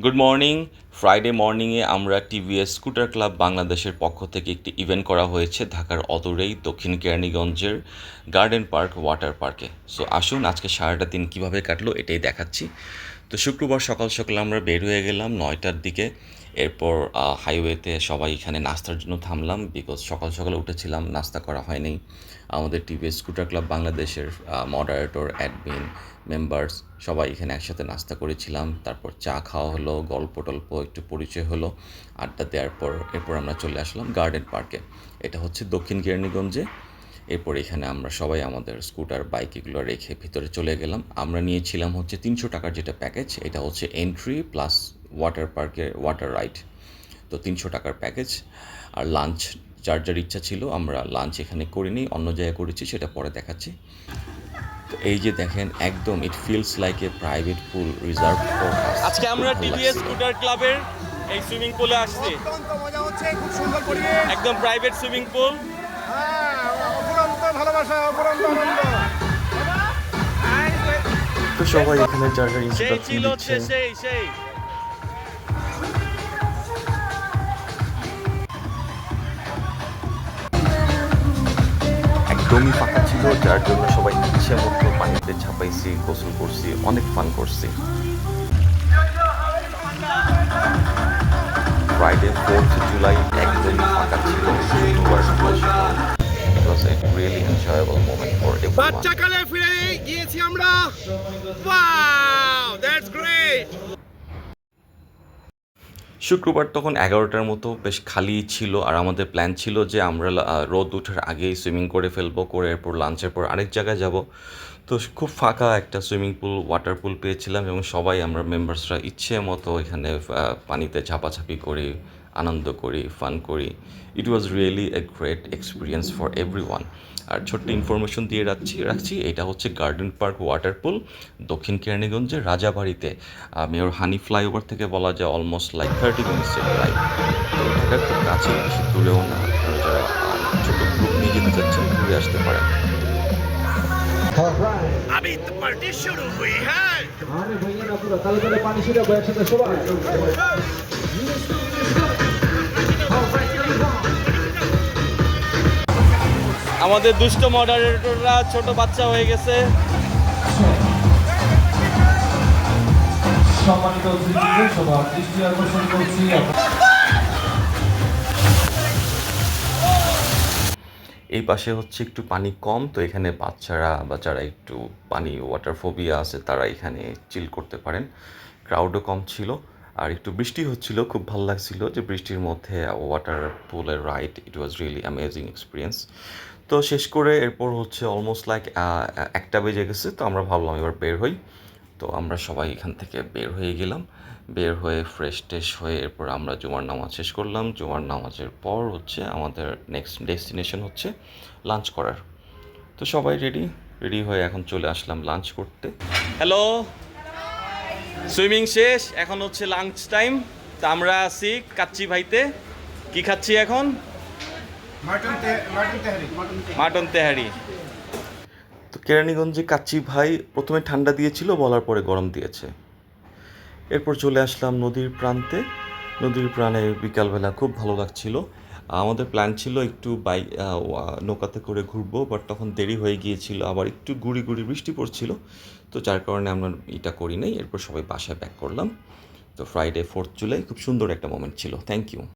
Good morning. Friday মর্নিংয়ে আমরা TVS scooter club বাংলাদেশের পক্ষ থেকে একটি ইভেন্ট করা হয়েছে ঢাকার অদূরেই দক্ষিণ কেরানীগঞ্জের গার্ডেন পার্ক ওয়াটার পার্কে। সো আসুন আজকে সারাটা দিন কীভাবে কাটলো এটাই দেখাচ্ছি। তো শুক্রবার সকাল সকাল আমরা বের হয়ে গেলাম 9টার দিকে। এরপর হাইওয়েতে সবাই এখানে নাস্তার জন্য থামলাম, বিকজ সকাল সকাল উঠেছিলাম, নাস্তা করা হয়নি। আমাদের টিভিএস স্কুটার ক্লাব বাংলাদেশের মডারেটর, অ্যাডমিন, মেম্বার্স সবাই এখানে একসাথে নাস্তা করেছিলাম। তারপর চা খাওয়া হলো, গল্প টল্প একটু পরিচয় হলো, আড্ডা দেওয়ার পর এরপর আমরা চলে আসলাম গার্ডেন পার্কে। এটা হচ্ছে দক্ষিণ কেরানীগঞ্জে। এরপর এখানে আমরা সবাই আমাদের স্কুটার বাইক এগুলো রেখে ভিতরে চলে গেলাম। আমরা নিয়েছিলাম হচ্ছে 300 টাকার যেটা প্যাকেজ, এটা হচ্ছে এন্ট্রি প্লাস ওয়াটার পার্কের ওয়াটার রাইড। তো 300 টাকার প্যাকেজ। আর লাঞ্চ যার যার ইচ্ছা ছিল, আমরা লাঞ্চ এখানে করিনি, অন্য জায়গায় করেছি, সেটা পরে দেখাচ্ছি। তো এই যে দেখেন, একদম it feels like a private pool reserve for us. আজকে আমরা টিভিএস স্কুটার ক্লাবের এই সুইমিং পুলে আসছি। অত্যন্ত মজা হচ্ছে, খুব সুন্দর পরিবেশ। একদম প্রাইভেট সুইমিং পুল। হ্যাঁ, অফুরন্ত ভালোবাসা, অফুরন্ত আনন্দ। তো সবাই এখানে যার যার সেই ইন্সট্রাকশন ছিল হচ্ছে দিচ্ছে। সেই একদমই ফাঁকা ছিল, যার জন্য সবাই ইচ্ছে মতো পানিতে ঝাঁপাইছি, গোসল করছি, অনেক ফান করছি। ফ্রাইডে 4th জুলাই একদমই ফাঁকা ছিল, শুক্রবার সকাল সকাল। It was a really enjoyable moment for everyone. বাচ্চাকালে ফিরে গিয়েছি আমরা। Wow, that's great. শুক্রবার তখন 11টার মতো, বেশ খালি ছিল। আর আমাদের প্ল্যান ছিল যে আমরা রোদ ওঠার আগেই সুইমিং করে ফেলবো, করে এরপর লাঞ্চের পর আরেক জায়গায় যাব। তো খুব ফাঁকা একটা সুইমিং পুল, ওয়াটার পুল পেয়েছিলাম, এবং সবাই আমরা মেম্বার্সরা ইচ্ছে মতো এখানে পানিতে ঝাপাঝাপি করি, আনন্দ করি, ফান করি। It was really a great experience for everyone. আর ছোট্ট ইনফরমেশন দিয়ে রাখছি, এটা হচ্ছে গার্ডেন পার্ক ওয়াটার পুল, দক্ষিণ কেরানীগঞ্জের রাজাবাড়িতে। মেয়র হানি ফ্লাইওভার থেকে বলা যায় অলমোস্ট লাইক 30 মিনিটসের ড্রাইভ। তো ঢাকার খুব কাছে, বেশি দূরেও না। আপনারা যারা ছোটো গ্রুপ নিয়ে যেতে চাচ্ছেন ঘুরে আসতে পারেন। अभी तो पार्टी शुरू हुई है। अरे भैया ना पूरा कल करे पानी सीधा बैठ सकते सुबह আমাদের দুষ্ট মডারেটররা ছোট বাচ্চা হয়ে গেছে। সম্মানিত অতিথিদের সবার দৃষ্টি আকর্ষণ করছি। এই পাশে হচ্ছে একটু পানি কম, তো এখানে বাচ্চারা বা যারা একটু পানি ওয়াটার ফোবিয়া আছে তারা এখানে চিল করতে পারেন। ক্রাউডও কম ছিল, আর একটু বৃষ্টি হচ্ছিল, খুব ভালো লাগছিল যে বৃষ্টির মধ্যে ওয়াটার পুলের ride. It was really amazing experience. তো শেষ করে এরপর হচ্ছে অলমোস্ট লাইক 1টা বেজে গেছে, তো আমরা ভাবলাম এবার বের হই। তো আমরা সবাই এখান থেকে বের হয়ে গেলাম। বের হয়ে ফ্রেশ ট্রেশ হয়ে এরপর আমরা জুমার নামাজ শেষ করলাম। জুমার নামাজের পর হচ্ছে আমাদের নেক্সট ডেস্টিনেশন হচ্ছে লাঞ্চ করার। তো সবাই রেডি হয়ে এখন চলে আসলাম লাঞ্চ করতে। হ্যালো, সুইমিং শেষ, এখন হচ্ছে লাঞ্চ টাইম। তা আমরা আছি কাচ্চি ভাইতে। কি খাচ্ছি এখন? মাটন তেহারি। তো কেরানীগঞ্জে কাচ্চি ভাই প্রথমে ঠান্ডা দিয়েছিল, বলার পরে গরম দিয়েছে। এরপর চলে আসলাম নদীর প্রান্তে। নদীর প্রাণে বিকালবেলা খুব ভালো লাগছিল। আমাদের প্ল্যান ছিল একটু নৌকাতে করে ঘুরবো, বাট তখন দেরি হয়ে গিয়েছিল, আবার একটু গুড়ি গুড়ি বৃষ্টি পড়ছিল। তো যার কারণে আমরা এটা করি নাই। এরপর সবাই বাসায় ব্যাক করলাম। তো ফ্রাইডে 4th জুলাই খুব সুন্দর একটা মোমেন্ট ছিল। Thank you.